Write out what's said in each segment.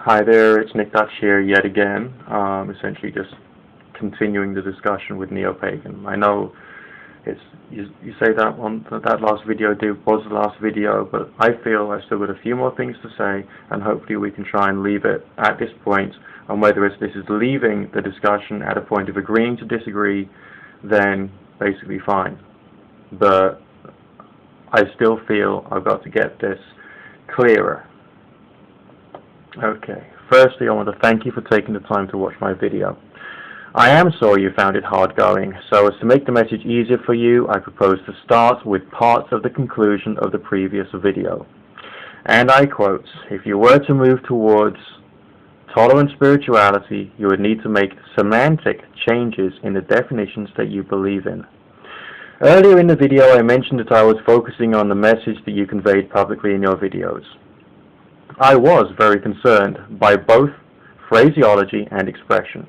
Hi there, it's Nick Dutch here yet again, essentially just continuing the discussion with neo-pagan. I know you say that last video was the last video, but I feel I've still got a few more things to say, and hopefully we can try and leave it at this point. And whether this is leaving the discussion at a point of agreeing to disagree, then basically fine. But I still feel I've got to get this clearer. Okay, firstly I want to thank you for taking the time to watch my video. I am sorry you found it hard going, so as to make the message easier for you, I propose to start with parts of the conclusion of the previous video. And I quote, "If you were to move towards tolerant spirituality, you would need to make semantic changes in the definitions that you believe in." Earlier in the video I mentioned that I was focusing on the message that you conveyed publicly in your videos. I was very concerned by both phraseology and expression.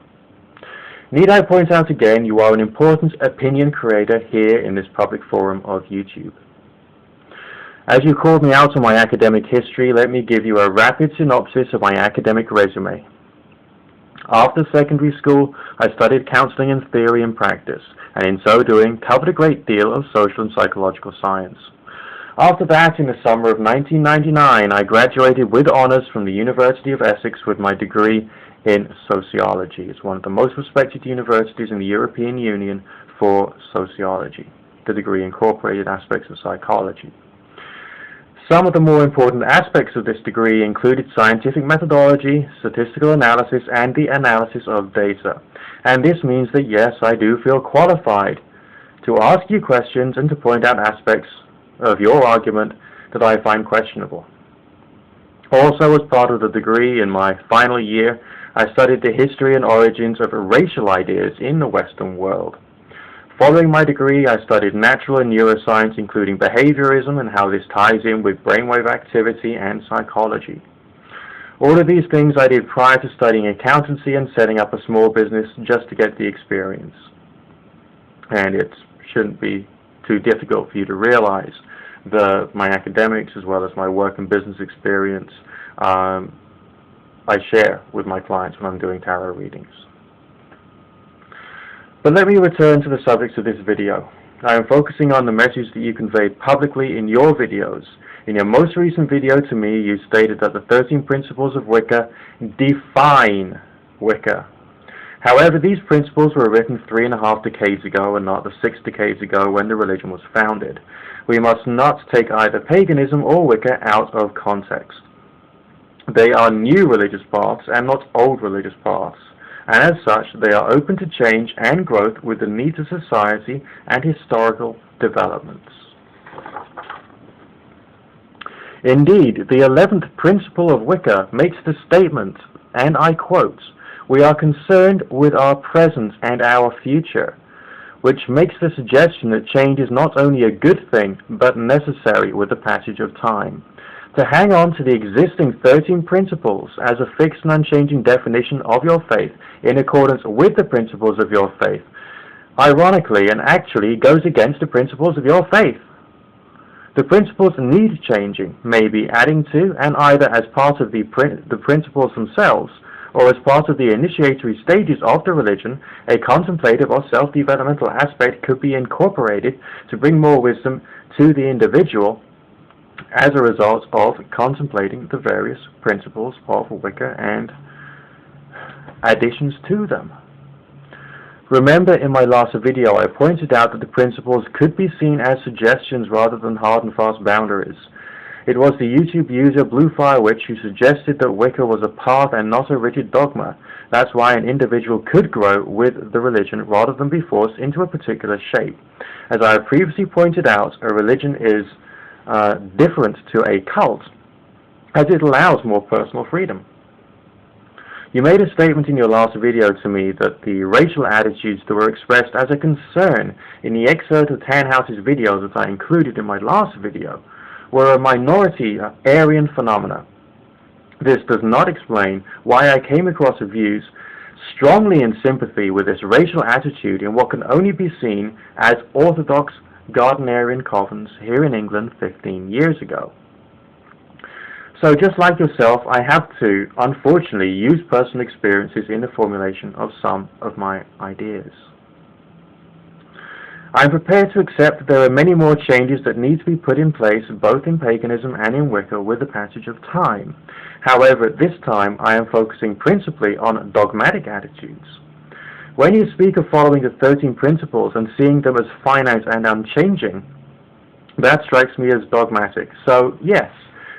Need I point out again, you are an important opinion creator here in this public forum of YouTube. As you called me out on my academic history, let me give you a rapid synopsis of my academic resume. After secondary school, I studied counseling in theory and practice, and in so doing, covered a great deal of social and psychological science. After that, in the summer of 1999, I graduated with honors from the University of Essex with my degree in sociology. It's one of the most respected universities in the European Union for sociology. The degree incorporated aspects of psychology. Some of the more important aspects of this degree included scientific methodology, statistical analysis, and the analysis of data. And this means that yes, I do feel qualified to ask you questions and to point out aspects of your argument that I find questionable. Also, as part of the degree in my final year, I studied the history and origins of racial ideas in the Western world. Following my degree, I studied natural and neuroscience, including behaviorism and how this ties in with brainwave activity and psychology. All of these things I did prior to studying accountancy and setting up a small business just to get the experience. And it shouldn't be too difficult for you to realize my academics as well as my work and business experience I share with my clients when I'm doing tarot readings. But let me return to the subject of this video. I am focusing on the message that you conveyed publicly in your videos. In your most recent video to me, you stated that the 13 principles of Wicca define Wicca. However, these principles were written 3.5 decades ago and not the 6 decades ago when the religion was founded. We must not take either paganism or Wicca out of context. They are new religious paths and not old religious paths, and as such they are open to change and growth with the needs of society and historical developments. Indeed, the 11th principle of Wicca makes the statement, and I quote, "We are concerned with our present and our future," which makes the suggestion that change is not only a good thing, but necessary with the passage of time. To hang on to the existing 13 principles as a fixed and unchanging definition of your faith in accordance with the principles of your faith, ironically and actually goes against the principles of your faith. The principles need changing, maybe adding to, and either as part of the principles themselves, or as part of the initiatory stages of the religion, a contemplative or self-developmental aspect could be incorporated to bring more wisdom to the individual as a result of contemplating the various principles of Wicca and additions to them. Remember, in my last video I pointed out that the principles could be seen as suggestions rather than hard and fast boundaries. It was the YouTube user Bluefire Witch who suggested that Wicca was a path and not a rigid dogma. That's why an individual could grow with the religion rather than be forced into a particular shape. As I have previously pointed out, a religion is different to a cult, as it allows more personal freedom. You made a statement in your last video to me that the racial attitudes that were expressed as a concern in the excerpt of Tannhaus's video that I included in my last video were a minority Aryan phenomena. This does not explain why I came across views strongly in sympathy with this racial attitude in what can only be seen as orthodox Gardnerian covens here in England 15 years ago. So just like yourself, I have to, unfortunately, use personal experiences in the formulation of some of my ideas. I am prepared to accept that there are many more changes that need to be put in place both in paganism and in Wicca with the passage of time. However, at this time I am focusing principally on dogmatic attitudes. When you speak of following the 13 principles and seeing them as finite and unchanging, that strikes me as dogmatic. So yes,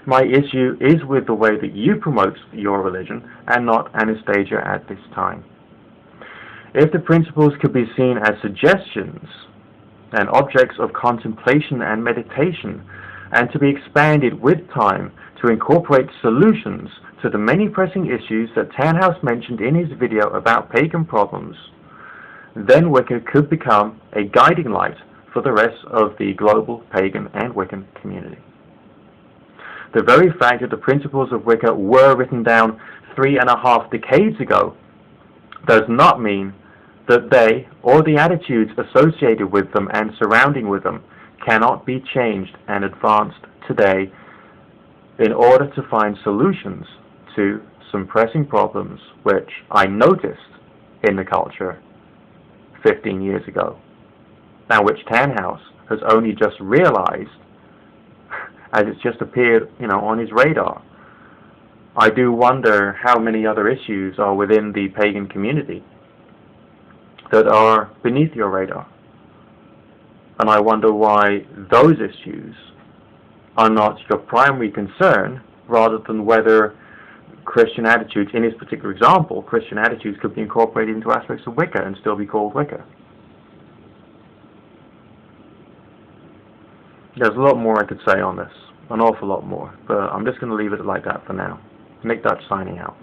my issue is with the way that you promote your religion and not Anastasia at this time. If the principles could be seen as suggestions and objects of contemplation and meditation, and to be expanded with time to incorporate solutions to the many pressing issues that Tannhaus mentioned in his video about pagan problems, then Wicca could become a guiding light for the rest of the global pagan and Wiccan community. The very fact that the principles of Wicca were written down 3.5 decades ago does not mean that they, or the attitudes associated with them and surrounding with them, cannot be changed and advanced today in order to find solutions to some pressing problems which I noticed in the culture 15 years ago, now which Tannhaus has only just realized as it's just appeared, on his radar. I do wonder how many other issues are within the pagan community that are beneath your radar. And I wonder why those issues are not your primary concern, rather than whether Christian attitudes, in this particular example, Christian attitudes could be incorporated into aspects of Wicca and still be called Wicca. There's a lot more I could say on this, an awful lot more, but I'm just going to leave it like that for now. Nick Dutch signing out.